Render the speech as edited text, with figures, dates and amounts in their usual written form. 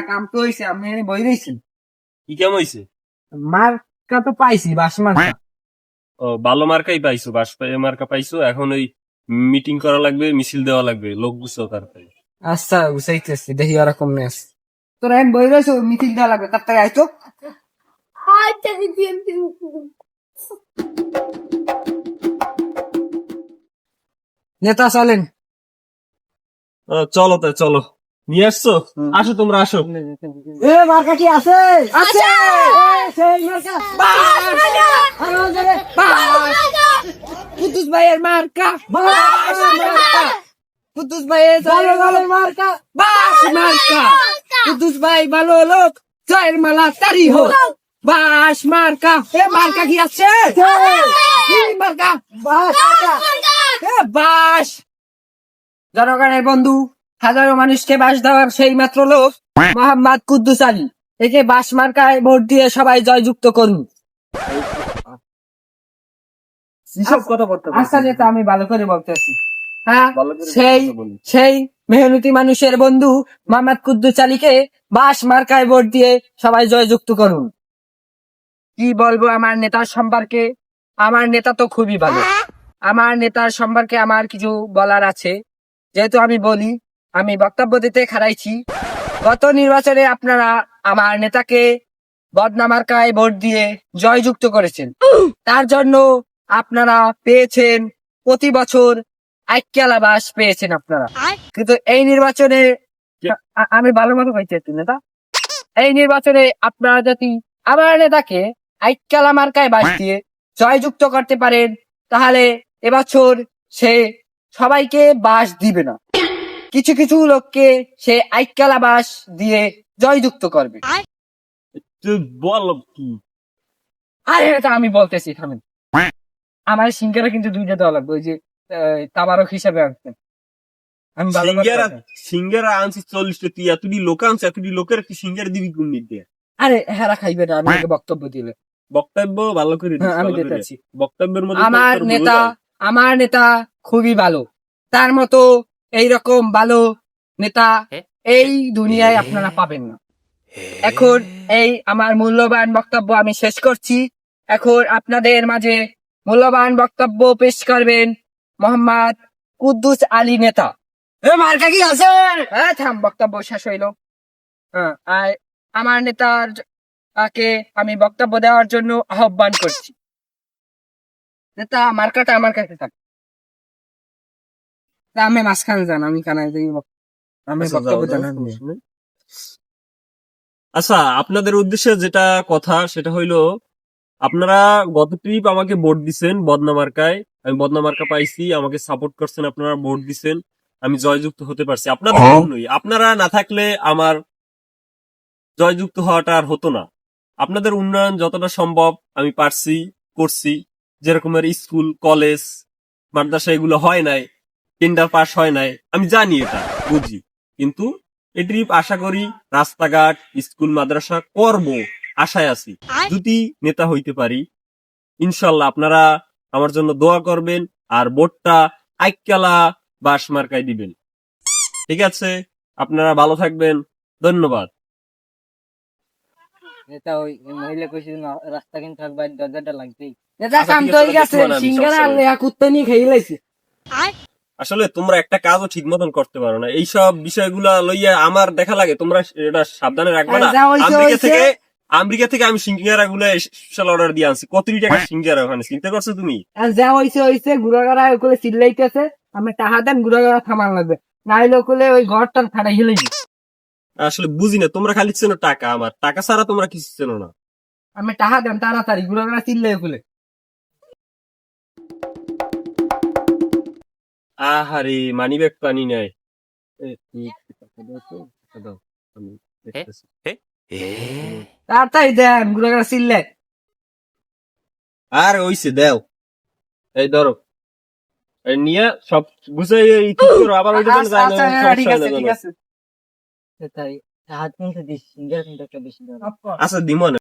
কাম তো হয়েছে, আমি বই দিয়েছি। কি কেমন হয়েছে? মার্কা তো পাইছি, বাস মার্কা। ও, ভালো মার্কাই পাইছো, মার্কা পাইছো। এখন ওই মিটিং করা লাগবে, মিছিল দেওয়া লাগবে, লোক বুঝছো তাড়াতাড়ি। আচ্ছা বুঝাইতেছি, দেখি ওরা কমনে আছে। তোরা এখন বই রয়েছো, মিটিং দেওয়া লাগবে, তাড়াতাড়ি আইতো। নেতা চলেন। চলো তাই, চলো। নিয়ে আসছো? আসো, তোমরা আসো। এ মার্কা কি আছে? আছে। সেই মার্কা কুতুস ভাইয়ের মার্কা, কুতুস ভাইয়ের মার্কা, বাস মার্কা। কুতুস ভাই ভালো লোক, জয়ের মালা তারি হোক। বাস মার্কা, এ মার্কা কি আছে? কি মার্কা? বাস মার্কা। বাস জনগণের বন্ধু, হাজারো মানুষকে বাস দেওয়ার সেই মাত্র লোক মোহাম্মদ কুদ্দুস আলী। একে বাস মার্কায় ভোট দিয়ে সবাই জয়যুক্ত করুন। আচ্ছা যেটা আমি ভালো করে বলতেছি। হ্যাঁ, সেই মেহনতি মানুষের বন্ধু মোহাম্মদ কুদ্দুস আলীকে বাস মার্কায় ভোট দিয়ে সবাই জয়যুক্ত করুন। কি বলবো আমার নেতার সম্পর্কে? আমার নেতা তো খুবই ভালো। আমার নেতার সম্পর্কে আমার কিছু বলার আছে, যেহেতু আমি বলি, আমি বক্তব্য দিতে খারাইছি। গত নির্বাচনে আপনারা আমার নেতাকে বদনা মার্কায় ভোট দিয়ে জয়যুক্ত করেছেন। তার জন্য আপনারা পেয়েছেন প্রতি বছর আইক্যালা বাস পেয়েছেন আপনারা। কিন্তু এই নির্বাচনে আমি ভালো মতো পাইছি নেতা, এই নির্বাচনে আপনারা যদি আমার নেতাকে আইক্যালা মার্কায় বাস দিয়ে জয়যুক্ত করতে পারেন, তাহলে এবছর সে সবাইকে বাস দিবে না, কিছু কিছু লোককে সে আইক্যালা বাস দিয়ে জয়যুক্ত করবে। বল কি? আরে এটা আমি বলতেছি, থামেন। আমার সিঙ্গারা কিন্তু দুইটা দেওয়া লাগবে, ওই যে তাবারক হিসাবে আনছেন। আমি ভালো সিঙ্গারা আনছি 40টা, তুই এতটি লোক আনছি, এতটি লোকের একটি সিঙ্গারা দিবি কোন দিক দিয়ে? আরে হেরা খাইবে না, আমি আগে বক্তব্য দিলে। বক্তব্য ভালো করে আমি দিতেছি। বক্তব্যের মধ্যে আমার নেতা খুবই ভালো, তার মতো এইরকম ভালো নেতা এই দুনিয়ায় আপনারা পাবেন না। এখন এই আমার মূল্যবান বক্তব্য আমি শেষ করছি। এখন আপনাদের মাঝে মূল্যবান বক্তব্য পেশ করবেন মোহাম্মদ কুদ্দুস আলী নেতা। মার্কা কি আছে? থাম, বক্তব্য শেষ হইল। আর আমার নেতার কে আমি বক্তব্য দেওয়ার জন্য আহ্বান করছি। নেতা, মার্কাটা আমার কাছে থাকে। আমি মাঝখানে যান, আমি কানায় দিই, আমি বক্তব্য জানান। আচ্ছা, আপনাদের উদ্দেশ্যে যেটা কথা সেটা হইলো, আপনারা গত ট্রিপ আমাকে ভোট দিচ্ছেন বদনা মার্কায়, আমি বদনা মার্কা পাইছি, আমাকে সাপোর্ট করছেন, আপনারা ভোট দিচ্ছেন, আমি জয়যুক্ত হতে পারছি আপনাদের জন্যই। আপনারা না থাকলে আমার জয়যুক্ত হওয়াটা আর হতো না। আপনাদের উন্নয়ন যতটা সম্ভব আমি পারছি, করছি। যেরকমের স্কুল, কলেজ, মাদ্রাসা এগুলো হয় নাই, টেন্ডার পাস হয় নাই, আমি জানি, এটা বুঝি। কিন্তু এই ট্রিপ আশা করি রাস্তাঘাট, স্কুল, মাদ্রাসা করব, আশায় আছি। যদি নেতা হইতে পারি, ইনশাল্লাহ আপনারা আমার জন্য দোয়া করবেন, আর ভোটটা আইক্যালা বাস মার্কায় দিবেন। ঠিক আছে, আপনারা ভালো থাকবেন, ধন্যবাদ। নেতা ওই মহিলা কইছিল না, রাস্তা কিন্তু থাকবার দরজাটা লাগবেই। নেতা কাম তো হই গেছে, সিঙ্গারা আর কুত্তা নিয়ে খেয়ে লাইছে। আসলে তোমরা একটা কাজও ঠিক মতন করতে পারো না, এইসব বিষয়গুলা লইয়া আমার দেখা লাগে। তোমরা এটা সাবধানে রাখবে না। আমেরিকা থেকে আমি সিঙ্গারা গুলা স্পেশাল অর্ডার দিয়ে আনছি। কত টাকা সিঙ্গারা ওখানে, চিন্তা করছো তুমি? যা হইছে গুড়াগাড়া ওগুলো চিল্লাইতেছে, আমি টাহা দেন গুড়াগাড়া থামান লাগবে, নাইলে ওগুলো ওই ঘরটার ফাটাই গেলে। আসলে বুঝি না, তোমরা খালি চেনো টাকা, আমার টাকা ছাড়া তোমরা কিছু চেনো না। আমি টাহা দেন তাড়াতাড়ি, গুড়াগাড়া চিল্লাই ওগুলো। আহারে, মানি ব্যাগ পানি নাই। তাড়াতাড়ি দেন, গুড়াগাড়া চিল্লাই। আর ওইছে দেও, এই ধরো, নিয়ে সব গুছাই আবার ওইটা ঠিক আছে। হাত কিন্তু দিস, সিঙ্গারা কিন্তু একটা বেশি। আচ্ছা, দিমন।